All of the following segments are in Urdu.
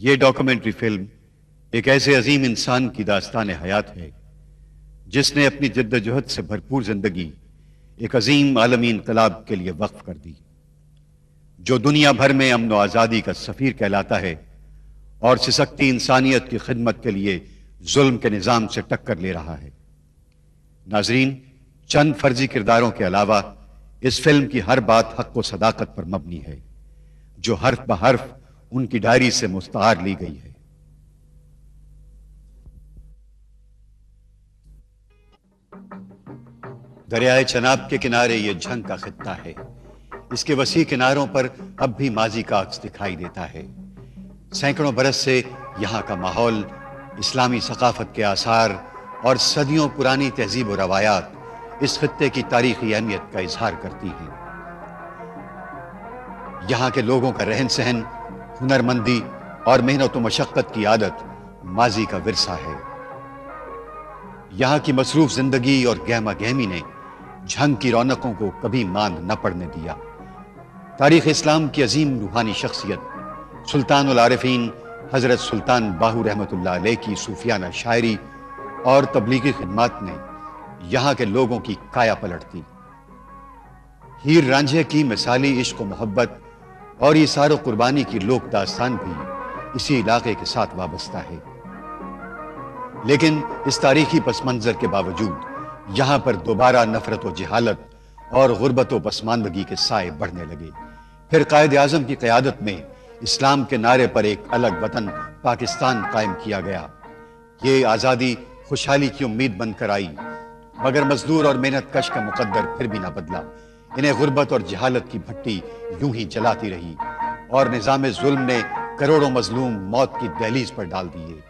یہ ڈاکومنٹری فلم ایک ایسے عظیم انسان کی داستان حیات ہے جس نے اپنی جد و جہد سے بھرپور زندگی ایک عظیم عالمی انقلاب کے لیے وقف کر دی، جو دنیا بھر میں امن و آزادی کا سفیر کہلاتا ہے اور سسکتی انسانیت کی خدمت کے لیے ظلم کے نظام سے ٹکر لے رہا ہے۔ ناظرین، چند فرضی کرداروں کے علاوہ اس فلم کی ہر بات حق و صداقت پر مبنی ہے، جو حرف بحرف ان کی ڈائری سے مستعار لی گئی ہے۔ دریائے چناب کے کنارے یہ جھنگ کا خطہ ہے۔ اس کے وسیع کناروں پر اب بھی ماضی کا عکس دکھائی دیتا ہے۔ سینکڑوں برس سے یہاں کا ماحول، اسلامی ثقافت کے آثار اور صدیوں پرانی تہذیب و روایات اس خطے کی تاریخی اہمیت کا اظہار کرتی ہیں۔ یہاں کے لوگوں کا رہن سہن، ہنرمندی اور محنت و مشقت کی عادت ماضی کا ورثہ ہے۔ یہاں کی مصروف زندگی اور گہما گہمی نے جھنگ کی رونقوں کو کبھی ماند نہ پڑنے دیا۔ تاریخ اسلام کی عظیم روحانی شخصیت سلطان العارفین حضرت سلطان باہو رحمۃ اللہ علیہ کی صوفیانہ شاعری اور تبلیغی خدمات نے یہاں کے لوگوں کی کایا پلٹ دی۔ ہیر رانجھے کی مثالی عشق و محبت اور ایثار و قربانی کی لوک داستان بھی اسی علاقے کے ساتھ وابستہ ہے۔ لیکن اس تاریخی پس منظر کے باوجود یہاں پر دوبارہ نفرت و جہالت اور غربت و پسماندگی کے سائے بڑھنے لگے۔ پھر قائد اعظم کی قیادت میں اسلام کے نعرے پر ایک الگ وطن پاکستان قائم کیا گیا۔ یہ آزادی خوشحالی کی امید بن کر آئی، مگر مزدور اور محنت کش کا مقدر پھر بھی نہ بدلا۔ انہیں غربت اور جہالت کی بھٹی یوں ہی جلاتی رہی اور نظام ظلم نے کروڑوں مظلوم موت کی دہلیز پر ڈال دیے۔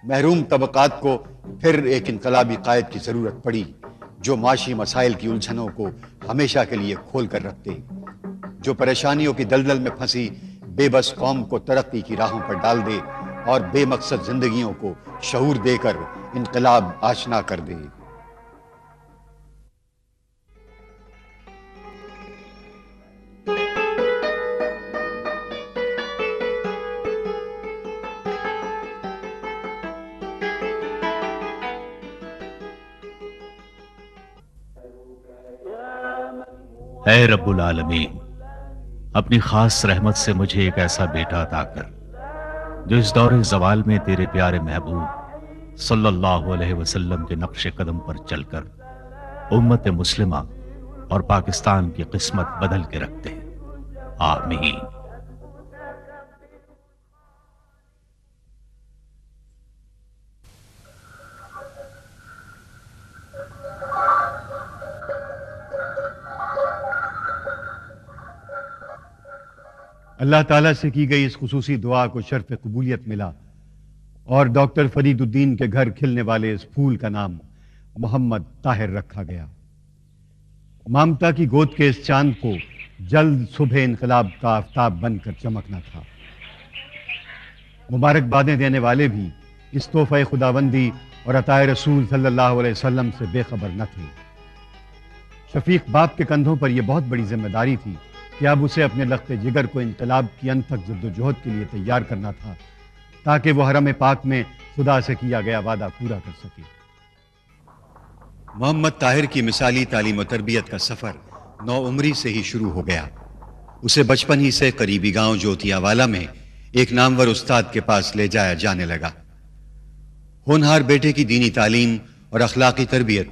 محروم طبقات کو پھر ایک انقلابی قائد کی ضرورت پڑی جو معاشی مسائل کی الجھنوں کو ہمیشہ کے لیے کھول کر رکھ دے، جو پریشانیوں کی دلدل میں پھنسی بے بس قوم کو ترقی کی راہوں پر ڈال دے اور بے مقصد زندگیوں کو شعور دے کر انقلاب آشنا کر دے۔ اے رب العالمین، اپنی خاص رحمت سے مجھے ایک ایسا بیٹا عطا کر جو اس دور زوال میں تیرے پیارے محبوب صلی اللہ علیہ وسلم کے نقش قدم پر چل کر امت مسلمہ اور پاکستان کی قسمت بدل کے رکھتے ہیں۔ آمین۔ اللہ تعالیٰ سے کی گئی اس خصوصی دعا کو شرف قبولیت ملا اور ڈاکٹر فرید الدین کے گھر کھلنے والے اس پھول کا نام محمد طاہر رکھا گیا۔ مامتا کی گود کے اس چاند کو جلد صبح انقلاب کا آفتاب بن کر چمکنا تھا۔ مبارکبادیں دینے والے بھی اس تحفہ خداوندی اور عطائے رسول صلی اللہ علیہ وسلم سے بے خبر نہ تھے۔ شفیق باپ کے کندھوں پر یہ بہت بڑی ذمہ داری تھی کہ اب اسے اپنے لخت جگر کو انقلاب کی انتھک جد و جہد کے لیے تیار کرنا تھا تاکہ وہ حرم پاک میں خدا سے کیا گیا وعدہ پورا کر سکے۔ محمد طاہر کی مثالی تعلیم و تربیت کا سفر نو عمری سے ہی شروع ہو گیا۔ اسے بچپن ہی سے قریبی گاؤں جوتیا والا میں ایک نامور استاد کے پاس لے جایا جانے لگا۔ ہونہار بیٹے کی دینی تعلیم اور اخلاقی تربیت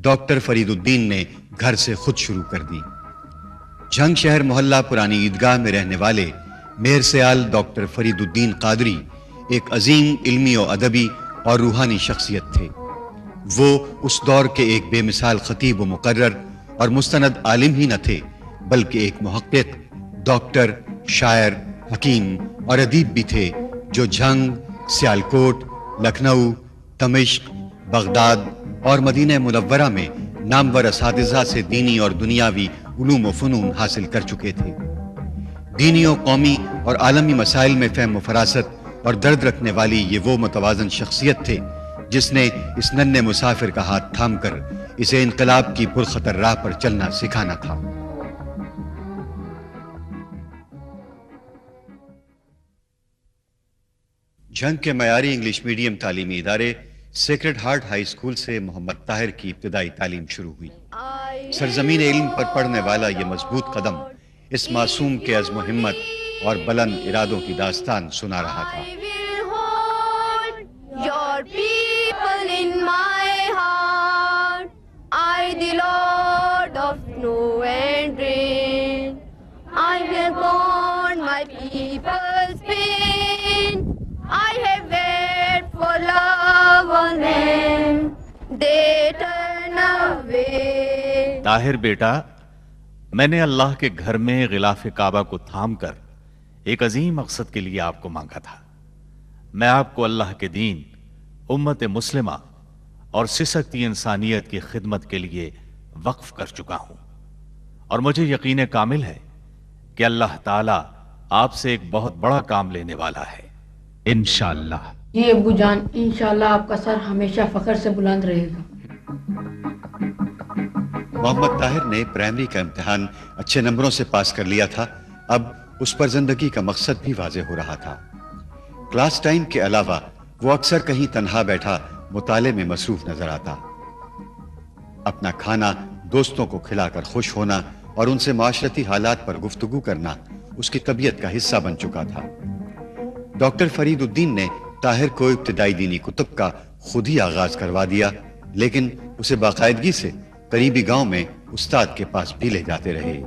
ڈاکٹر فرید الدین نے گھر سے خود شروع کر دی۔ جھنگ شہر محلہ پرانی عیدگاہ میں رہنے والے مہر سیال ڈاکٹر فرید الدین قادری ایک عظیم علمی و ادبی اور روحانی شخصیت تھے۔ وہ اس دور کے ایک بے مثال خطیب و مقرر اور مستند عالم ہی نہ تھے بلکہ ایک محقق، ڈاکٹر، شاعر، حکیم اور ادیب بھی تھے جو جھنگ، سیالکوٹ، لکھنؤ، دمشق، بغداد اور مدینہ منورہ میں نامور اساتذہ سے دینی اور دنیاوی علوم و فنون حاصل کر چکے تھے۔ دینی و قومی اور عالمی مسائل میں فہم و فراست اور درد رکھنے والی یہ وہ متوازن شخصیت تھے جس نے اس ننھے مسافر کا ہاتھ تھام کر اسے انقلاب کی پرخطر راہ پر چلنا سکھانا تھا۔ جھنگ کے معیاری انگلش میڈیم تعلیمی ادارے سیکرڈ ہارٹ ہائی اسکول سے محمد طاہر کی ابتدائی تعلیم شروع ہوئی۔ سرزمین علم پر پڑھنے والا یہ مضبوط قدم اس معصوم کے عزم و ہمت اور بلند ارادوں کی داستان سنا رہا تھا۔ طاہر بیٹا، میں نے اللہ کے گھر میں غلاف کعبہ کو تھام کر ایک عظیم مقصد کے لیے آپ کو مانگا تھا۔ میں آپ کو اللہ کے دین، امت مسلمہ اور سسکتی انسانیت کی خدمت کے لیے وقف کر چکا ہوں، اور مجھے یقین کامل ہے کہ اللہ تعالیٰ آپ سے ایک بہت بڑا کام لینے والا ہے، انشاءاللہ۔ جی ابو جان، انشاءاللہ آپ کا سر ہمیشہ فخر سے بلند رہے گا۔ محمد طاہر نے پرائمری کا امتحان اچھے نمبروں سے پاس کر لیا تھا۔ اب اس پر زندگی کا مقصد بھی واضح ہو رہا تھا۔ کلاس ٹائم کے علاوہ وہ اکثر کہیں تنہا بیٹھا مطالعے میں مصروف نظر آتا۔ اپنا کھانا دوستوں کو کھلا کر خوش ہونا اور ان سے معاشرتی حالات پر گفتگو کرنا اس کی طبیعت کا حصہ بن چکا تھا۔ ڈاکٹر فرید الدین نے طاہر کو ابتدائی دینی کتب کا خود ہی آغاز کروا دیا، لیکن اسے باقاعدگی سے قریبی گاؤں میں استاد کے پاس بھی لے جاتے رہے۔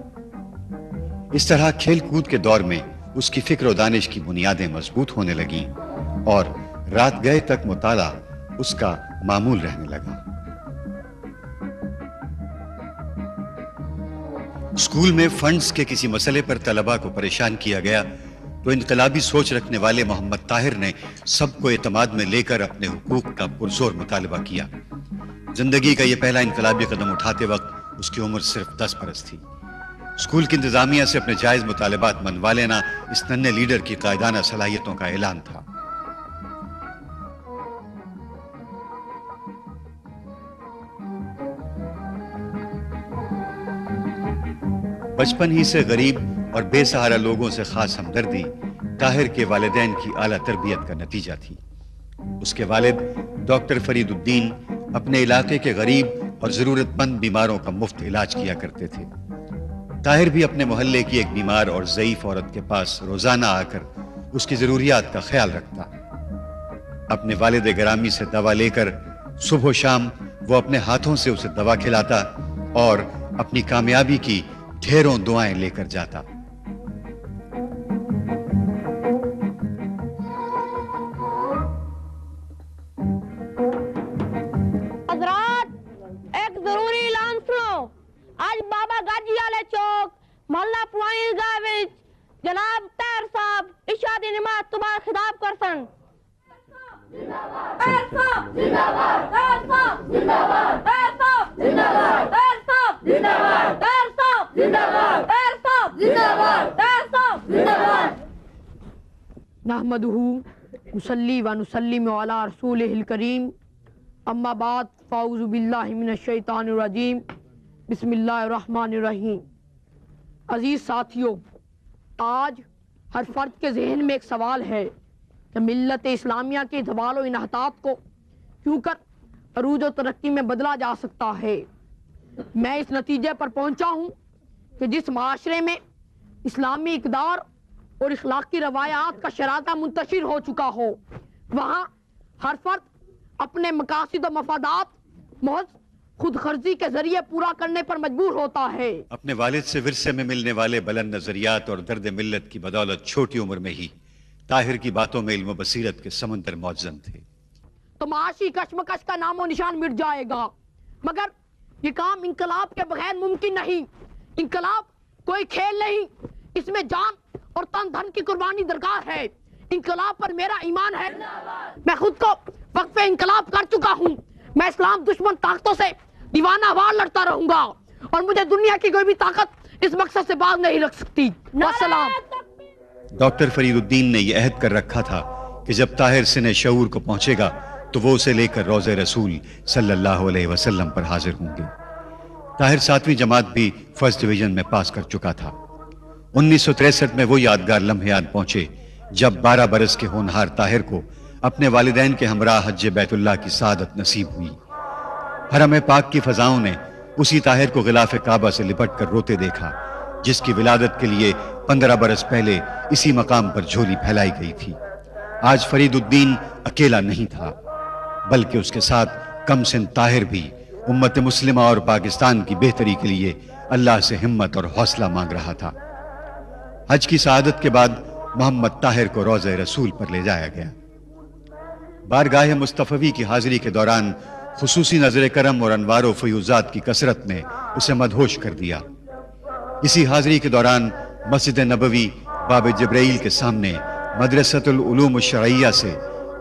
اس طرح کھیل کود کے دور میں اس کی فکر و دانش کی بنیادیں مضبوط ہونے لگیں اور رات گئے تک مطالعہ اس کا معمول رہنے لگا۔ اسکول میں فنڈز کے کسی مسئلے پر طلباء کو پریشان کیا گیا تو انقلابی سوچ رکھنے والے محمد طاہر نے سب کو اعتماد میں لے کر اپنے حقوق کا پرزور مطالبہ کیا۔ زندگی کا یہ پہلا انقلابی قدم اٹھاتے وقت اس کی عمر صرف 10 برس تھی۔ اسکول کی انتظامیہ سے اپنے جائز مطالبات منوا لینا اس ننھے لیڈر کی قائدانہ صلاحیتوں کا اعلان تھا۔ بچپن ہی سے غریب اور بے سہارا لوگوں سے خاص ہمدردی طاہر کے والدین کی اعلیٰ تربیت کا نتیجہ تھی۔ اس کے والد ڈاکٹر فرید الدین اپنے علاقے کے غریب اور ضرورت مند بیماروں کا مفت علاج کیا کرتے تھے۔ طاہر بھی اپنے محلے کی ایک بیمار اور ضعیف عورت کے پاس روزانہ آ کر اس کی ضروریات کا خیال رکھتا۔ اپنے والد گرامی سے دوا لے کر صبح و شام وہ اپنے ہاتھوں سے اسے دوا کھلاتا اور اپنی کامیابی کی ڈھیروں دعائیں لے کر جاتا۔ محلہ پوائنٹ گاہ جناب طاہر صاحب اشاعتی نماز تو بعد خطاب کر سن۔ طاہر صاحب زندہ باد، طاہر صاحب زندہ باد، طاہر صاحب زندہ باد، طاہر صاحب زندہ باد، طاہر صاحب زندہ باد، طاہر صاحب زندہ باد، طاہر صاحب زندہ باد۔ نحمدہ نصلی و نسلم علی رسولہ الکریم، اما بعد فاعوذ باللہ من الشیطان الرجیم، بسم اللہ الرحمن الرحیم۔ عزیز ساتھیوں، آج ہر فرد کے ذہن میں ایک سوال ہے کہ ملت اسلامیہ کے زوال و انحطاط کو کیوں کر عروج و ترقی میں بدلا جا سکتا ہے۔ میں اس نتیجے پر پہنچا ہوں کہ جس معاشرے میں اسلامی اقدار اور اخلاقی روایات کا شراسہ منتشر ہو چکا ہو، وہاں ہر فرد اپنے مقاصد و مفادات محض خود غرضی کے ذریعے پورا کرنے پر مجبور ہوتا ہے۔ اپنے والد سے ورثے میں ملنے والے بلند نظریات اور درد ملت کی بدولت چھوٹی عمر میں ہی طاہر کی باتوں میں علم و بصیرت کے سمندر موجزن تھے۔ تو معاشی کشمکش کا نام و نشان مٹ جائے گا، مگر یہ کام انقلاب کے بغیر ممکن نہیں۔ انقلاب کوئی کھیل نہیں، اس میں جان اور تن دھن کی قربانی درکار ہے۔ انقلاب پر میرا ایمان ہے۔ میں خود کو وقف انقلاب کر چکا ہوں۔ میں اسلام دشمن طاقتوں سے دیوانہ وار لڑتا رہوں گا اور مجھے دنیا کی کوئی بھی طاقت اس مقصد سے باز نہیں رکھ سکتی۔ والسلام۔ ڈاکٹر فرید الدین نے یہ عہد کر رکھا تھا کہ جب طاہر سن شعور کو پہنچے گا تو وہ اسے لے کر روضہ رسول صلی اللہ علیہ وسلم پر حاضر ہوں گے۔ طاہر 7ویں جماعت بھی فرسٹ ڈویژن میں پاس کر چکا تھا۔ 1963 میں وہ یادگار لمحے یاد پہنچے جب 12 برس کے ہونہار طاہر کو اپنے والدین کے ہمراہ حج بیت اللہ کی سعادت نصیب ہوئی۔ حرم پاک کی فضاؤں نے اسی طاہر کو غلاف کعبہ سے لپٹ کر روتے دیکھا جس کی ولادت کے لیے 15 برس پہلے اسی مقام پر جھولی پھیلائی گئی تھی۔ آج فرید الدین اکیلا نہیں تھا بلکہ اس کے ساتھ کم سن طاہر بھی امت مسلمہ اور پاکستان کی بہتری کے لیے اللہ سے ہمت اور حوصلہ مانگ رہا تھا۔ حج کی سعادت کے بعد محمد طاہر کو روضہ رسول پر لے جایا گیا۔ بارگاہ مصطفی کی حاضری کے دوران خصوصی نظر کرم اور انوار و فیوزات کی کثرت نے اسے مدہوش کر دیا۔ اسی حاضری کے دوران مسجد نبوی باب جبرائیل کے سامنے مدرسۃ العلوم الشرعیہ سے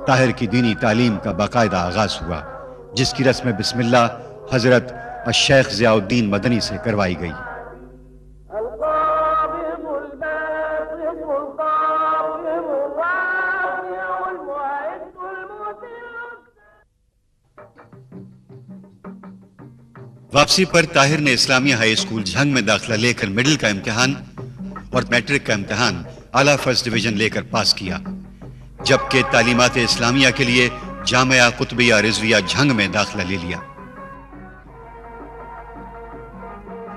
طاہر کی دینی تعلیم کا باقاعدہ آغاز ہوا، جس کی رسم بسم اللہ حضرت الشیخ ضیاء الدین مدنی سے کروائی گئی۔ واپسی پر طاہر نے اسلامیہ ہائی اسکول جھنگ میں داخلہ لے کر مڈل کا امتحان اور میٹرک کا امتحان اعلیٰ فرسٹ ڈویژن لے کر پاس کیا، جبکہ تعلیمات اسلامیہ کے لیے جامعہ قطبیہ رضویہ جھنگ میں داخلہ لے لیا۔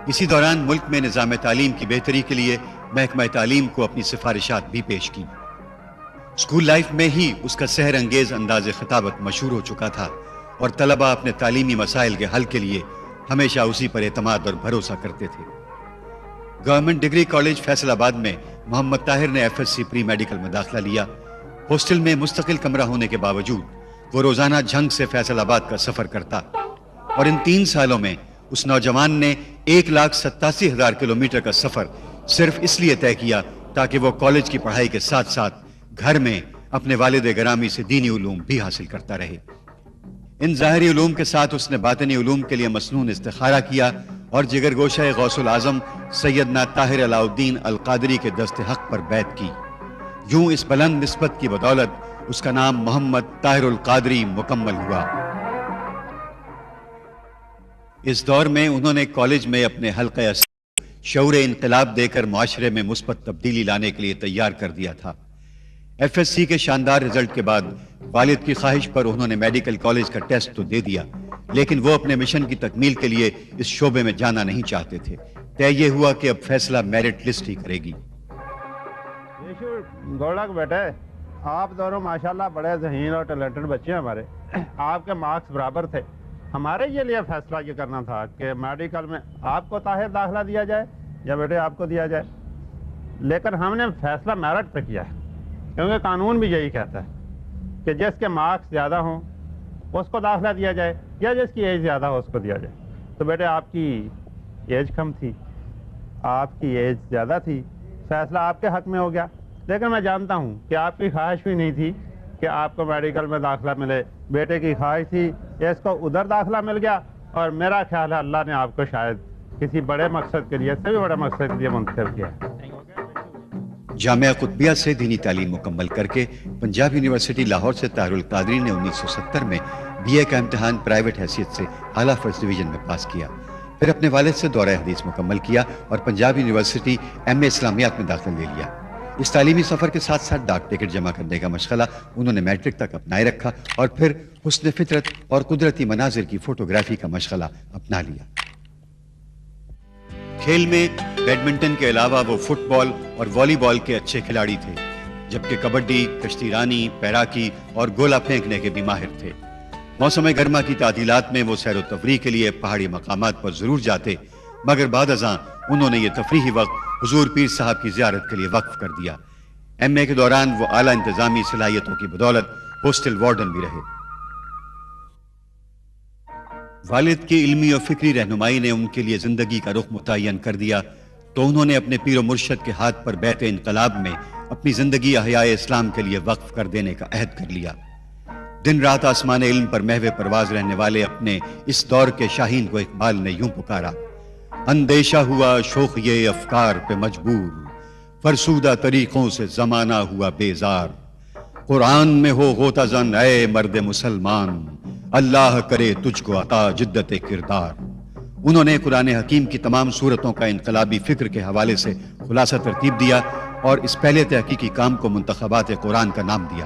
اسی دوران ملک میں نظام تعلیم کی بہتری کے لیے محکمہ تعلیم کو اپنی سفارشات بھی پیش کی۔ اسکول لائف میں ہی اس کا سحر انگیز انداز خطابت مشہور ہو چکا تھا اور طلبہ اپنے تعلیمی مسائل کے حل کے لیے ہمیشہ اسی پر اعتماد اور بھروسہ کرتے تھے۔ گورنمنٹ ڈگری کالج فیصل آباد میں محمد طاہر نے FSC پری میڈیکل میں داخلہ لیا۔ ہاسٹل میں مستقل کمرہ ہونے کے باوجود وہ روزانہ جھنگ سے فیصل آباد کا سفر کرتا اور ان 3 سالوں میں اس نوجوان نے 1,87,000 کلومیٹر کا سفر صرف اس لیے طے کیا تاکہ وہ کالج کی پڑھائی کے ساتھ ساتھ گھر میں اپنے والد گرامی سے دینی علوم بھی حاصل کرتا رہے۔ ان ظاہری علوم کے ساتھ اس نے باطنی علوم کے لیے مسنون استخارہ کیا اور جگر گوشہ غوث العظم سیدنا طاہر علاء الدین القادری کے دست حق پر بیعت کی۔ یوں اس بلند نسبت کی بدولت اس کا نام محمد طاہر القادری مکمل ہوا۔ اس دور میں انہوں نے کالج میں اپنے حلقہ شعور انقلاب دے کر معاشرے میں مثبت تبدیلی لانے کے لیے تیار کر دیا تھا۔ FSC کے شاندار رزلٹ کے بعد والد کی خواہش پر انہوں نے میڈیکل کالج کا ٹیسٹ تو دے دیا، لیکن وہ اپنے مشن کی تکمیل کے لیے اس شعبے میں جانا نہیں چاہتے تھے۔ طے یہ ہوا کہ اب فیصلہ میرٹ لسٹ ہی کرے گی۔ گولڈ بیٹے، آپ دونوں ماشاءاللہ بڑے ذہین اور ٹیلنٹڈ بچے ہیں ہمارے، آپ کے مارکس برابر تھے۔ ہمارے یہ لیے فیصلہ یہ کرنا تھا کہ میڈیکل میں آپ کو طاہر داخلہ دیا جائے یا بیٹے آپ کو دیا جائے، لیکن ہم نے فیصلہ میرٹ پہ کیا ہے کیونکہ قانون بھی یہی کہتا ہے کہ جس کے مارکس زیادہ ہوں اس کو داخلہ دیا جائے یا جس کی ایج زیادہ ہو اس کو دیا جائے۔ تو بیٹے آپ کی ایج کم تھی، آپ کی ایج زیادہ تھی، فیصلہ آپ کے حق میں ہو گیا، لیکن میں جانتا ہوں کہ آپ کی خواہش بھی نہیں تھی کہ آپ کو میڈیکل میں داخلہ ملے، بیٹے کی خواہش تھی کہ اس کو ادھر داخلہ مل گیا، اور میرا خیال ہے اللہ نے آپ کو شاید کسی بڑے مقصد کے لیے، اس سے بھی بڑے مقصد کے لیے منتخب کیا ہے۔ جامعہ قطبیہ سے دینی تعلیم مکمل کر کے پنجاب یونیورسٹی لاہور سے طاہر القادری نے 1970 میں BA کا امتحان پرائیویٹ حیثیت سے اعلیٰ فرسٹ ڈویژن میں پاس کیا۔ پھر اپنے والد سے دورہ حدیث مکمل کیا اور پنجاب یونیورسٹی MA اسلامیات میں داخلہ لے لیا۔ اس تعلیمی سفر کے ساتھ ساتھ ڈاک ٹکٹ جمع کرنے کا مشغلہ انہوں نے میٹرک تک اپنائے رکھا اور پھر حسن فطرت اور قدرتی مناظر کی فوٹوگرافی کا مشغلہ اپنا لیا۔ کھیل میں بیڈمنٹن کے علاوہ وہ فٹ بال اور والی بال کے اچھے کھلاڑی تھے، جبکہ کبڈی، کشتی رانی، پیراکی اور گولا پھینکنے کے بھی ماہر تھے۔ موسم گرما کی تعطیلات میں وہ سیر و تفریح کے لیے پہاڑی مقامات پر ضرور جاتے، مگر بعد ازاں انہوں نے یہ تفریحی وقت حضور پیر صاحب کی زیارت کے لیے وقف کر دیا۔ MA کے دوران وہ اعلیٰ انتظامی صلاحیتوں کی بدولت ہاسٹل وارڈن بھی رہے۔ والد کی علمی اور فکری رہنمائی نے ان کے لیے زندگی کا رخ متعین کر دیا، تو انہوں نے اپنے پیر و مرشد کے ہاتھ پر بیعت انقلاب میں اپنی زندگی احیاء اسلام کے لیے وقف کر دینے کا عہد کر لیا۔ دن رات آسمان علم پر محو پرواز رہنے والے اپنے اس دور کے شاہین کو اقبال نے یوں پکارا: اندیشہ ہوا شوخ یہ افکار پہ مجبور، فرسودہ طریقوں سے زمانہ ہوا بیزار، قرآن میں ہو غوطہ زن اے مرد مسلمان، اللہ کرے تجھ کو عطا جدت کردار۔ انہوں نے قرآن حکیم کی تمام صورتوں کا انقلابی فکر کے حوالے سے خلاصہ ترتیب دیا اور اس پہلے تحقیقی کام کو منتخبات قرآن کا نام دیا۔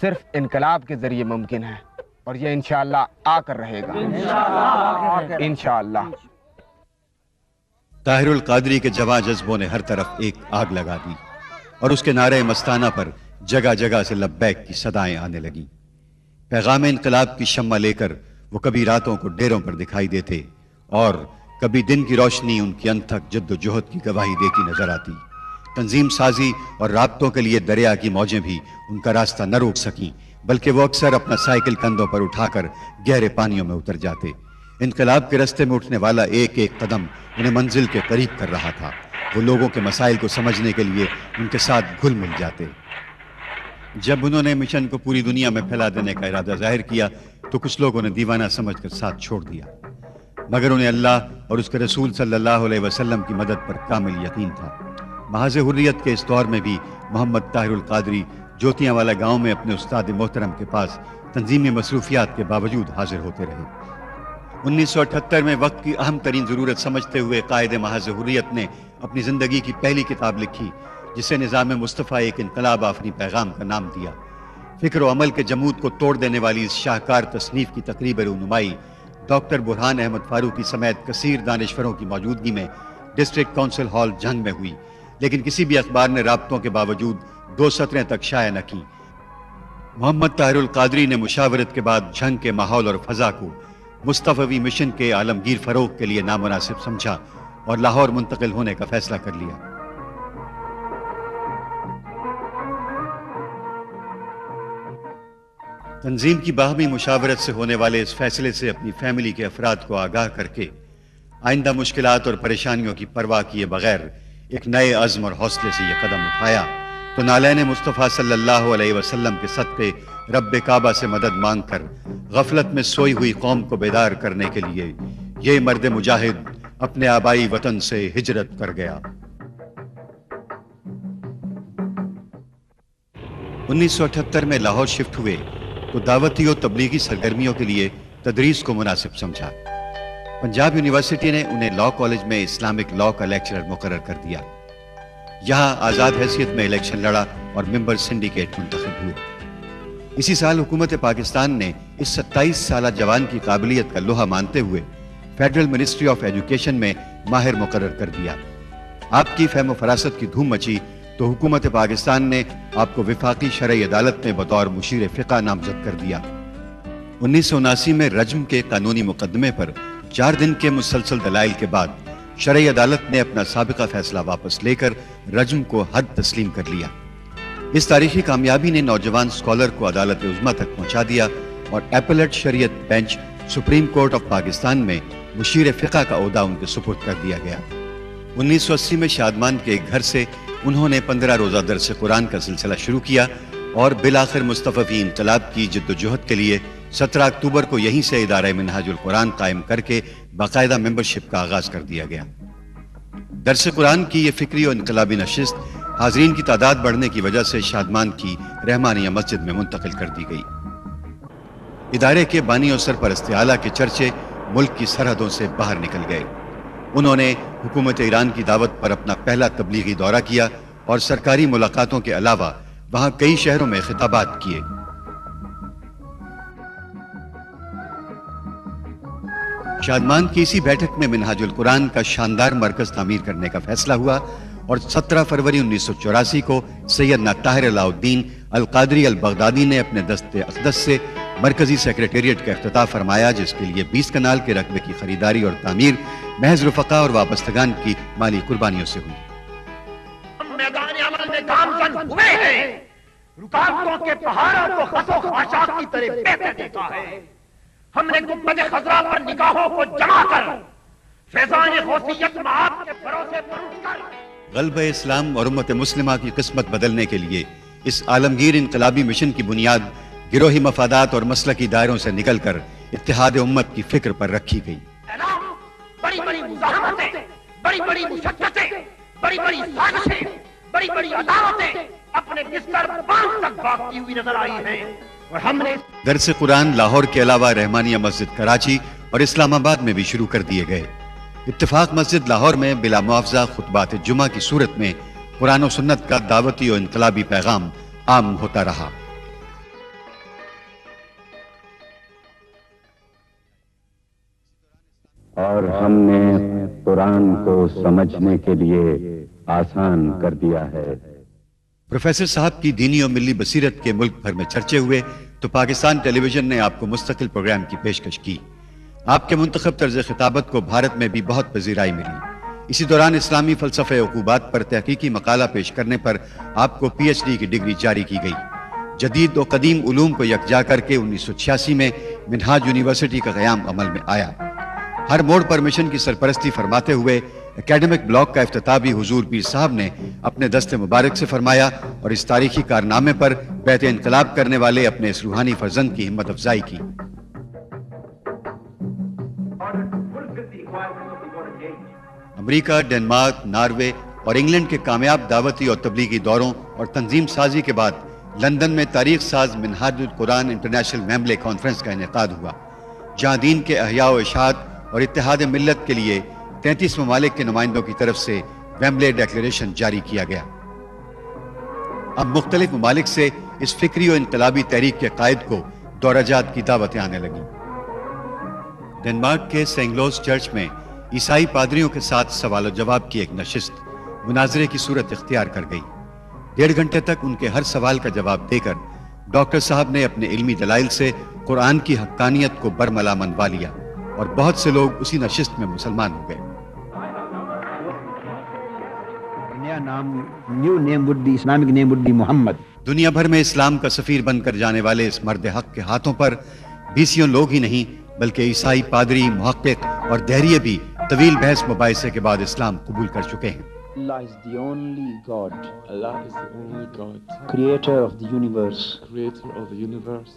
صرف انقلاب کے ذریعے ممکن ہے، اور یہ انشاءاللہ آ کر رہے گا انشاءاللہ۔ طاہر القادری کے جواں جذبوں نے ہر طرف ایک آگ لگا دی اور اس کے نعرے مستانہ پر جگہ جگہ سے لبیک کی صدائیں آنے لگیں۔ پیغام انقلاب کی شمع لے کر وہ کبھی راتوں کو ڈیروں پر دکھائی دیتے اور کبھی دن کی روشنی ان کی انتھک جد و جہد کی گواہی دیتی نظر آتی۔ تنظیم سازی اور رابطوں کے لیے دریا کی موجیں بھی ان کا راستہ نہ روک سکیں، بلکہ وہ اکثر اپنا سائیکل کندھوں پر اٹھا کر گہرے پانیوں میں اتر جاتے۔ انقلاب کے رستے میں اٹھنے والا ایک ایک قدم انہیں منزل کے قریب کر رہا تھا۔ وہ لوگوں کے مسائل کو سمجھنے کے لیے ان کے ساتھ گھل مل جاتے۔ جب انہوں نے مشن کو پوری دنیا میں پھیلا دینے کا ارادہ ظاہر کیا تو کچھ لوگوں نے دیوانہ سمجھ کر ساتھ چھوڑ دیا، مگر انہیں اللہ اور اس کے رسول صلی اللہ علیہ وسلم کی مدد پر کامل یقین تھا۔ محاذ حریت کے اس دور میں بھی محمد طاہر القادری جوتیاں والا گاؤں میں اپنے استاد محترم کے پاس تنظیمی مصروفیات کے باوجود حاضر ہوتے رہے۔ 1978 میں وقت کی اہم ترین ضرورت سمجھتے ہوئے قائد محاذ حریت نے اپنی زندگی کی پہلی کتاب لکھی، جسے نظام مصطفیٰ ایک انقلاب آفریں پیغام کا نام دیا۔ فکر و عمل کے جمود کو توڑ دینے والی اس شاہکار تصنیف کی تقریب رونمائی ڈاکٹر برہان احمد فاروقی سمیت کثیر دانشوروں کی موجودگی میں ڈسٹرکٹ کونسل ہال جنگ میں ہوئی، لیکن کسی بھی اخبار نے رابطوں کے باوجود 2 سطریں تک شائع نہ کی۔ محمد طاہر القادری نے مشاورت کے بعد جنگ کے ماحول اور فضا کو مصطفی مشن کے عالمگیر فروغ کے لیے نامناسب سمجھا اور لاہور منتقل ہونے کا فیصلہ کر لیا۔ تنظیم کی باہمی مشاورت سے ہونے والے اس فیصلے سے اپنی فیملی کے افراد کو آگاہ کر کے آئندہ مشکلات اور پریشانیوں کی پرواہ کیے بغیر ایک نئے عزم اور حوصلے سے یہ قدم اٹھایا تو نالین مصطفیٰ صلی اللہ علیہ وسلم کے صدقے رب کعبہ سے مدد مانگ کر غفلت میں سوئی ہوئی قوم کو بیدار کرنے کے لیے یہ مرد مجاہد اپنے آبائی وطن سے ہجرت کر گیا۔ 1978 میں لاہور شفٹ ہوئے تو دعوتی و تبلیغی سرگرمیوں کے لیے تدریس کو مناسب سمجھا۔ پنجاب یونیورسٹی نے انہیں لاء کالج میں اسلامک لاء کا لیکچرر مقرر کر دیا۔ یہاں آزاد حیثیت میں الیکشن لڑا اور ممبر سنڈیکیٹ منتخب ہوئے۔ اسی سال حکومت پاکستان نے اس 27 سالہ جوان کی قابلیت کا لوہا مانتے ہوئے فیڈرل منسٹری آف ایجوکیشن میں ماہر مقرر کر دیا۔ آپ کی فہم و فراست کی دھوم مچی تو حکومت پاکستان نے آپ کو وفاقی شرعی عدالت میں بطور مشیر فقہ نامزد کر دیا۔ 1979 میں رجم کے قانونی مقدمے پر 4 دن کے مسلسل دلائل کے بعد شرعی عدالت نے اپنا سابقہ فیصلہ واپس لے کر رجم کو حد تسلیم کر لیا۔ اس تاریخی کامیابی نے نوجوان سکولر کو عدالت عظمیٰ تک پہنچا دیا اور ایپلیٹ شریعت bench supreme court of Pakistan میں مشیر فقہ کا عہدہ ان کے سپرد کر دیا گیا۔ 1980 میں شادمان کے ایک گھر سے انہوں نے 15 روزہ درس قرآن کا سلسلہ شروع کیا اور بالآخر مصطفی انقلاب کی جد و جہد کے لیے 17 اکتوبر کو یہیں سے ادارہ منہاج القرآن قائم کر کے باقاعدہ ممبرشپ کا آغاز کر دیا گیا۔ درس قرآن کی یہ فکری اور انقلابی نشست حاضرین کی تعداد بڑھنے کی وجہ سے شادمان کی رحمانیہ مسجد میں منتقل کر دی گئی۔ ادارے کے بانی اور سرپرست اعلیٰ کے چرچے ملک کی سرحدوں سے باہر نکل گئے۔ انہوں نے حکومت ایران کی دعوت پر اپنا پہلا تبلیغی دورہ کیا اور سرکاری ملاقاتوں کے علاوہ وہاں کئی شہروں میں خطابات کیے۔ شادمان کی اسی بیٹھک میں منہاج القرآن کا شاندار مرکز تعمیر کرنے کا فیصلہ ہوا اور 17 فروری 1984 کو سیدنا طاہر علاء الدین القادری البغدادی نے اپنے دست اقدس سے مرکزی سیکریٹریٹ کا افتتاح فرمایا، جس کے لیے 20 کنال کے رقبے کی خریداری اور تعمیر محض رفقا اور وابستگان کی مالی قربانیوں سے ہوئی۔ ہم میدان عمل میں گامزن ہوئے ہیں، رکاوٹوں کے پہاڑوں کو خس و خاشاک کی طرح بہتے دیکھا ہے۔ ہم نے گنبد خضرا پر نگاہوں کو جما کر فیضان غوثیت میں آپ کے بھروسے پر اٹھ کر غلبہ اسلام اور امت مسلمہ کی قسمت بدلنے کے لیے اس عالمگیر انقلابی مشن کی بنیاد گروہی مفادات اور مسلکی دائروں سے نکل کر اتحاد امت کی فکر پر رکھی گئی۔ بڑی بڑی مزاحمتیں، بڑی بڑی مشقتیں، بڑی بڑی سازشیں، بڑی بڑی عداوتیں اپنے بستر باندھ تک بھاگتی ہوئی نظر آئی ہیں اور ہم نے درس قرآن لاہور کے علاوہ رحمانیہ مسجد کراچی اور اسلام آباد میں بھی شروع کر دیے گئے۔ اتفاق مسجد لاہور میں بلا معاوضہ خطبات جمعہ کی صورت میں قرآن و سنت کا دعوتی و انقلابی پیغام عام ہوتا رہا۔ اور ہم نے قرآن کو سمجھنے کے لیے آسان کر دیا ہے۔ پروفیسر صاحب کی دینی اور ملی بصیرت کے ملک بھر میں چرچے ہوئے تو پاکستان ٹیلی ویژن نے آپ کو مستقل پروگرام کی پیشکش کی۔ آپ کے منتخب طرز خطابت کو بھارت میں بھی بہت پذیرائی ملی۔ اسی دوران اسلامی فلسفہ عقوبات پر تحقیقی مقالہ پیش کرنے پر آپ کو پی ایچ ڈی کی ڈگری جاری کی گئی۔ جدید و قدیم علوم کو یکجا کر کے 1986 میں منہاج یونیورسٹی کا قیام عمل میں آیا۔ ہر موڑ پر مشن کی سرپرستی فرماتے ہوئے اکیڈمک بلاک کا افتتاح بھی حضور پیر صاحب نے اپنے دست مبارک سے فرمایا اور اس تاریخی کارنامے پر بیعت انقلاب کرنے والے اپنے اس روحانی فرزند کی ہمت افزائی کی۔ امریکہ، ڈنمارک، ناروے اور انگلینڈ کے کامیاب دعوتی اور تبلیغی دوروں اور تنظیم سازی کے بعد لندن میں تاریخ ساز منہاج القرآن انٹرنیشنل ویمبلے کانفرنس کا انعقاد ہوا، جہاں دین کے احیاء و اشاعت اور اتحاد ملت کے لیے 33 ممالک کے نمائندوں کی طرف سے ویمبلے ڈیکلیریشن جاری کیا گیا۔ اب مختلف ممالک سے اس فکری و انقلابی تحریک کے قائد کو دورہ جات کی دعوتیں آنے لگیں۔ ڈنمارک کے سینگلوس چرچ میں عیسائی پادریوں کے ساتھ سوال و جواب کی ایک نشست مناظرے کی صورت اختیار کر گئی۔ 1.5 گھنٹے تک ان کے ہر سوال کا جواب دے کر ڈاکٹر صاحب نے اپنے علمی دلائل سے قرآن کی حقانیت کو برملا منوا لیا اور بہت سے لوگ اسی نشست میں مسلمان ہو گئے۔ New name would be, Islamic name would be Muhammad. دنیا بھر میں اسلام کا سفیر بن کر جانے والے اس مرد حق کے ہاتھوں پر 20 لوگ ہی نہیں بلکہ عیسائی پادری، محقق اور دہریے بھی طویل بحث مباحثے کے بعد اسلام قبول کر چکے ہیں۔ Allah is the only God. Allah is the only God. Creator of the universe. Creator of the universe.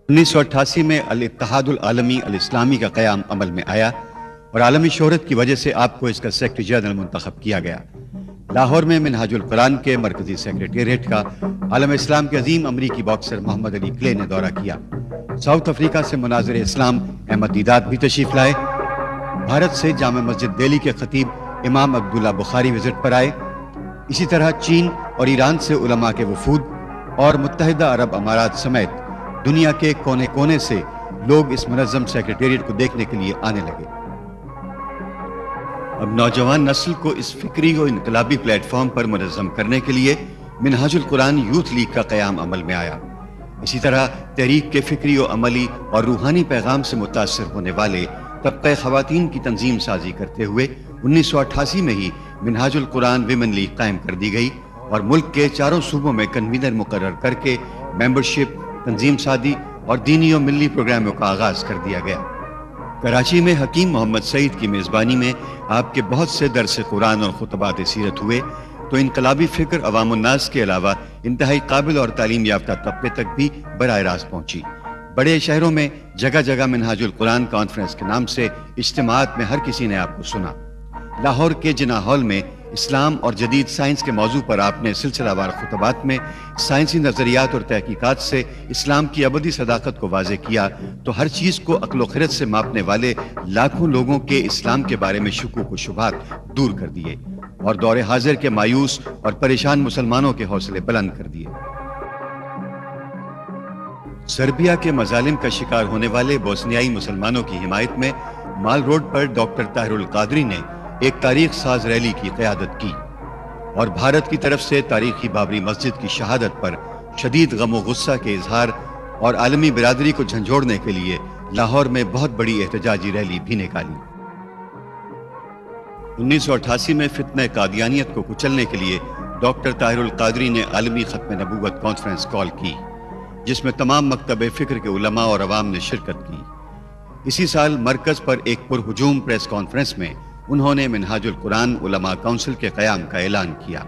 1988 میں الاتحاد العالمی الاسلامی کا قیام عمل میں آیا اور عالمی شہرت کی وجہ سے آپ کو اس کا سیکرٹری جنرل منتخب کیا گیا۔ لاہور میں منہاج القرآن کے مرکزی سیکرٹریٹ کا عالم اسلام کے عظیم امریکی باکسر محمد علی کلے نے دورہ کیا۔ ساؤتھ افریقہ سے مناظر اسلام احمد دیدات بھی تشریف لائے۔ بھارت سے جامع مسجد دہلی کے خطیب امام عبداللہ بخاری وزٹ پر آئے۔ اسی طرح چین اور ایران سے علماء کے وفود اور متحدہ عرب امارات سمیت دنیا کے کونے کونے سے لوگ اس منظم سیکرٹریٹ کو دیکھنے کے لیے آنے لگے۔ اب نوجوان نسل کو اس فکری و انقلابی پلیٹ فارم پر منظم کرنے کے لیے منہاج القرآن یوتھ لیگ کا قیام عمل میں آیا۔ اسی طرح تحریک کے فکری و عملی اور روحانی پیغام سے متاثر ہونے والے طبقہ خواتین کی تنظیم سازی کرتے ہوئے 1988 میں ہی منہاج القرآن ویمن لیگ قائم کر دی گئی اور ملک کے 4 صوبوں میں کنوینر مقرر کر کے ممبرشپ، تنظیم سازی اور دینی و ملی پروگراموں کا آغاز کر دیا گیا۔ کراچی میں حکیم محمد سعید کی میزبانی میں آپ کے بہت سے درس قرآن اور خطبات سیرت ہوئے تو انقلابی فکر عوام الناس کے علاوہ انتہائی قابل اور تعلیم یافتہ طبقے تک بھی براہ راست پہنچی۔ بڑے شہروں میں جگہ جگہ منہاج القرآن کانفرنس کے نام سے اجتماعات میں ہر کسی نے آپ کو سنا۔ لاہور کے جناح ہال میں اسلام اور جدید سائنس کے موضوع پر آپ نے سلسلہ وار خطبات میں سائنسی نظریات اور تحقیقات سے اسلام کی ابدی صداقت کو واضح کیا تو ہر چیز کو عقل و خرد سے ماپنے والے لاکھوں لوگوں کے اسلام کے بارے میں شکوک و شبہات دور کر دیے اور دور حاضر کے مایوس اور پریشان مسلمانوں کے حوصلے بلند کر دیے۔ سربیا کے مظالم کا شکار ہونے والے بوسنیائی مسلمانوں کی حمایت میں مال روڈ پر ڈاکٹر طاہر القادری نے ایک تاریخ ساز ریلی کی قیادت کی اور بھارت کی طرف سے تاریخی بابری مسجد کی شہادت پر شدید غم و غصہ کے اظہار اور عالمی برادری کو جھنجھوڑنے کے لیے لاہور میں بہت بڑی احتجاجی ریلی بھی نکالی۔ 1988 میں فتنہ قادیانیت کو کچلنے کے لیے ڈاکٹر طاہر القادری نے عالمی ختم نبوت کانفرنس کال کی جس میں تمام مکتب فکر کے علماء اور عوام نے شرکت کی۔ اسی سال مرکز پر ایک پرہجوم پریس کانفرنس میں انہوں نے منہاج القرآن علماء کونسل کے قیام کا اعلان کیا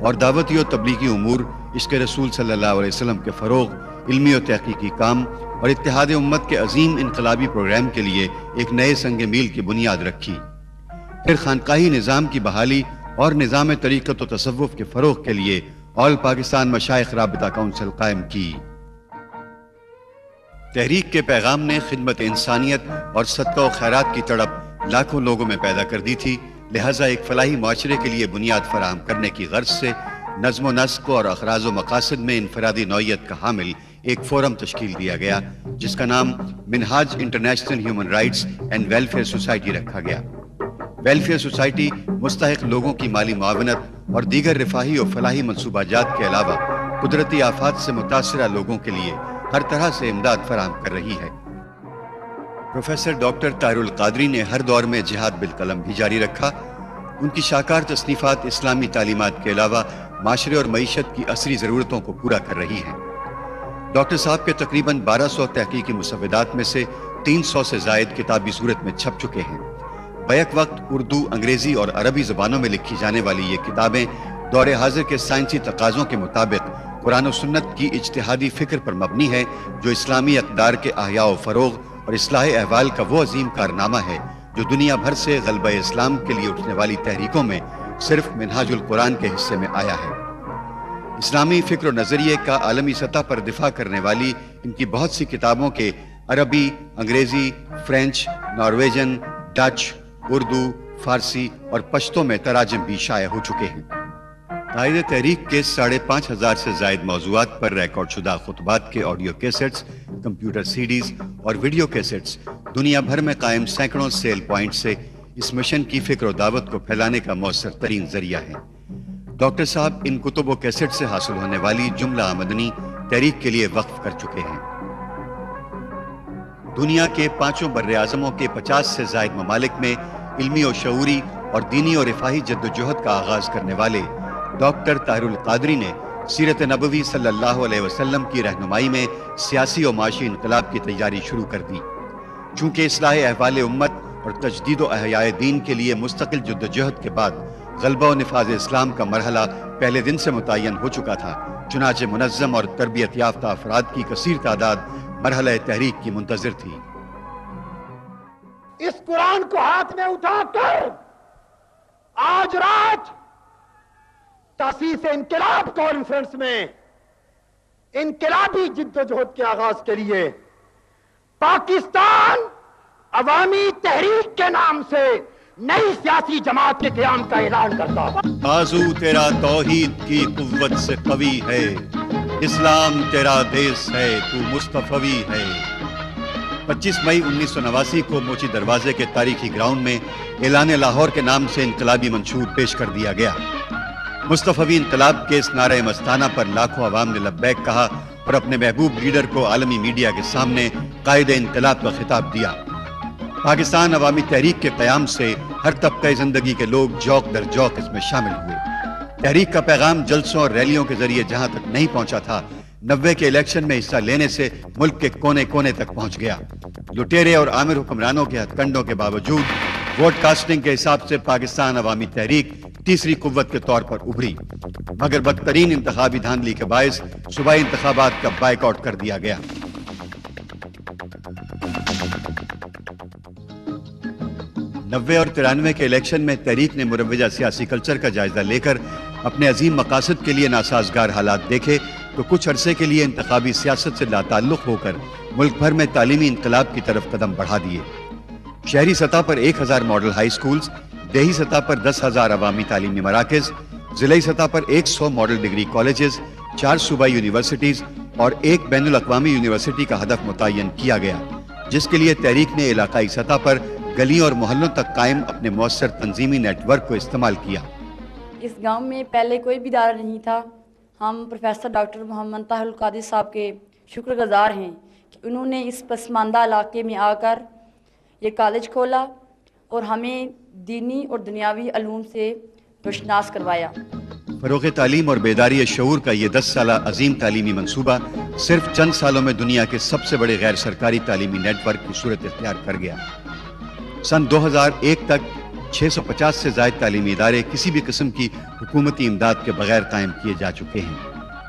اور دعوتی و تبلیغی امور، عشق رسول صلی اللہ علیہ وسلم کے فروغ، علمی و تحقیقی کام اور اتحاد امت کے عظیم انقلابی پروگرام کے لیے ایک نئے سنگ میل کی بنیاد رکھی۔ پھر خانقاہی نظام کی بحالی اور نظام طریقت و تصوف کے فروغ کے لیے آل پاکستان مشائخ رابطہ کونسل قائم کی۔ تحریک کے پیغام نے خدمت انسانیت اور صدقہ و خیرات کی تڑپ لاکھوں لوگوں میں پیدا کر دی تھی، لہٰذا ایک فلاحی معاشرے کے لیے بنیاد فراہم کرنے کی غرض سے نظم و نسق اور اخراز و مقاصد میں انفرادی نوعیت کا حامل ایک فورم تشکیل دیا گیا جس کا نام Minhaj international human rights and welfare society رکھا گیا۔ ویلفیئر سوسائٹی مستحق لوگوں کی مالی معاونت اور دیگر رفاہی و فلاحی منصوبہ جات کے علاوہ قدرتی آفات سے متاثرہ لوگوں کے لیے ہر طرح سے امداد فراہم کر رہی ہے۔ پروفیسر ڈاکٹر طاہر القادری نے ہر دور میں جہاد بالقلم بھی جاری رکھا۔ ان کی شاہکار تصنیفات اسلامی تعلیمات کے علاوہ معاشرے اور معیشت کی عصری ضرورتوں کو پورا کر رہی ہیں۔ ڈاکٹر صاحب کے تقریباً 1200 تحقیقی مسودات میں سے 300 سے زائد کتابی صورت میں چھپ چکے ہیں۔ بیک وقت اردو، انگریزی اور عربی زبانوں میں لکھی جانے والی یہ کتابیں دور حاضر کے سائنسی تقاضوں کے مطابق قرآن و سنت کی اجتہادی فکر پر مبنی ہے جو اسلامی اقدار کے احیاء و فروغ اور اصلاح احوال کا وہ عظیم کارنامہ ہے جو دنیا بھر سے غلبہ اسلام کے لیے اٹھنے والی تحریکوں میں صرف منہاج القرآن کے حصے میں آیا ہے۔ اسلامی فکر و نظریے کا عالمی سطح پر دفاع کرنے والی ان کی بہت سی کتابوں کے عربی، انگریزی، فرینچ، نارویجن، ڈچ، اردو، فارسی اور پشتو میں تراجم بھی شائع ہو چکے ہیں۔ قائد تحریک کے 5500 سے زائد موضوعات پر ریکارڈ شدہ خطبات کے audio cassettes, computer CDs اور ویڈیو کیسٹس دنیا بھر میں قائم سینکڑوں سیل پوائنٹ سے اس مشن کی فکر و دعوت کو پھیلانے کا مؤثر ترین ذریعہ ہے۔ ڈاکٹر صاحب ان کتب و کیسٹ سے حاصل ہونے والی جملہ آمدنی تحریک کے لیے وقف کر چکے ہیں۔ دنیا کے 5 بر اعظموں کے 50 سے زائد ممالک میں علمی و شعوری اور دینی اور رفاہی جد و جہد کا آغاز کرنے والے ڈاکٹر طاہر القادری نے سیرت نبوی صلی اللہ علیہ وسلم کی رہنمائی میں سیاسی و معاشی انقلاب کی تیاری شروع کر دی۔ چونکہ اصلاح احوال امت اور تجدید و احیاء دین کے لیے مستقل جد و جہد کے بعد غلبہ و نفاذ اسلام کا مرحلہ پہلے دن سے متعین ہو چکا تھا، چنانچہ منظم اور تربیت یافتہ افراد کی کثیر تعداد مرحلہ تحریک کی منتظر تھی۔ اس قرآن کو ہاتھ میں اٹھا کر آج رات تاسیس انقلاب کانفرنس میں انقلابی جد و جہد کے آغاز کے لیے پاکستان عوامی تحریک کے نام سے نئی سیاسی جماعت کے قیام کا اعلان کرتا ہے۔ بازو تیرا توحید کی قوت سے قوی ہے، اسلام تیرا دیس ہے، تو مصطفی ہے۔ 25 مئی 1989 کو موچی دروازے کے تاریخی گراؤنڈ میں اعلان لاہور کے نام سے انقلابی منشور پیش کر دیا گیا۔ مصطفی انقلاب کے اس نعرہ مستانہ پر لاکھوں عوام نے لبیک کہا اور اپنے محبوب لیڈر کو عالمی میڈیا کے سامنے قائد انقلاب کا خطاب دیا۔ پاکستان عوامی تحریک کے قیام سے ہر طبقہ زندگی کے لوگ جوق در جوق اس میں شامل ہوئے۔ تحریک کا پیغام جلسوں اور ریلیوں کے ذریعے جہاں تک نہیں پہنچا تھا، 90 کے الیکشن میں حصہ لینے سے ملک کے کونے کونے تک پہنچ گیا۔ لٹیرے اور عامر حکمرانوں کے ہتھ کنڈوں کے باوجود ووٹ کاسٹنگ کے حساب سے پاکستان عوامی تحریک تیسری قوت کے طور پر ابھری، مگر بدترین انتخابی دھاندلی کے باعث صوبائی انتخابات کا بائیکاٹ کر دیا گیا۔ 90 اور 93 کے الیکشن میں تحریک نے مروجہ سیاسی کلچر کا جائزہ لے کر اپنے عظیم مقاصد کے لیے ناسازگار حالات دیکھے تو کچھ عرصے کے لیے انتخابی سیاست سے لاتعلق ہو کر ملک بھر میں تعلیمی انقلاب کی طرف قدم بڑھا دیے۔ شہری سطح پر 1000 ماڈل ہائی سکولز، دیہی سطح پر 10,000 عوامی تعلیمی مراکز، ضلعی سطح پر 100 ماڈل ڈگری کالجز، 4 صوبائی یونیورسٹیز اور 1 بین الاقوامی یونیورسٹی کا ہدف متعین کیا گیا، جس کے لیے تحریک نے علاقائی سطح پر گلیوں اور محلوں تک قائم اپنے مؤثر تنظیمی نیٹ ورک کو استعمال کیا۔ اس گاؤں میں پہلے کوئی بھی ادارہ نہیں تھا۔ ہم پروفیسر ڈاکٹر محمد طاہر القادری صاحب کے شکر گزار ہیں کہ انہوں نے اس پسماندہ علاقے میں آ کر یہ کالج کھولا اور ہمیں دینی اور دنیاوی علوم سے روشناس کروایا۔ فروغ تعلیم اور بیداری شعور کا یہ 10 سالہ عظیم تعلیمی منصوبہ صرف چند سالوں میں دنیا کے سب سے بڑے غیر سرکاری تعلیمی نیٹ ورک کی صورت اختیار کر گیا۔ سن 2001 تک 650 سے زائد تعلیمی ادارے کسی بھی قسم کی حکومتی امداد کے بغیر قائم کیے جا چکے ہیں،